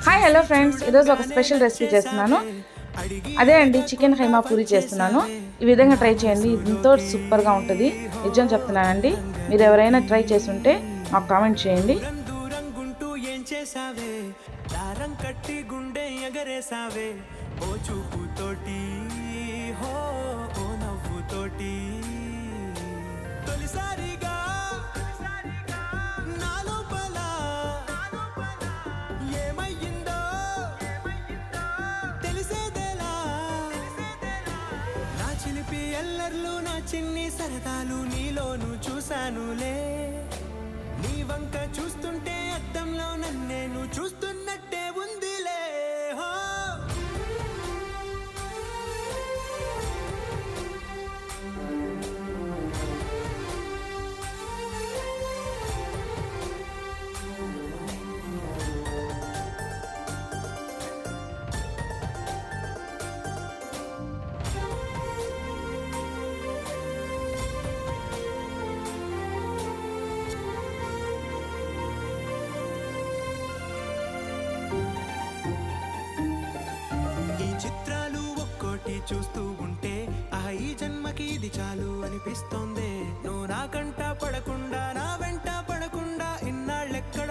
Hi hello friends, ఈరోజు ఒక special recipe చేస్తున్నాను. అదే అండి, చికెన్ ఖైమా పూరి చేస్తున్నాను. ఈ విధంగా ట్రై చేయండి, ఎంతో సూపర్గా ఉంటుంది. నిజం చెప్తున్నానండి. మీరు ఎవరైనా ట్రై చేసి ఉంటే మాకు కామెంట్ చేయండి. ఎల్లర్లు నా చిన్ని సరదాలు నీలోను చూశానులే. నీ వంక చూస్తుంటే అద్దంలో నన్నేను చూస్తున్నట్టే ఉందిలే. చిత్రాలు ఒక్కోటి చూస్తూ ఉంటే ఈ జన్మకి ఇది చాలు అనిపిస్తోంది. నువ్వు నాకంట పడకుండా నా వెంట పడకుండా ఇన్నాళ్ళెక్కడ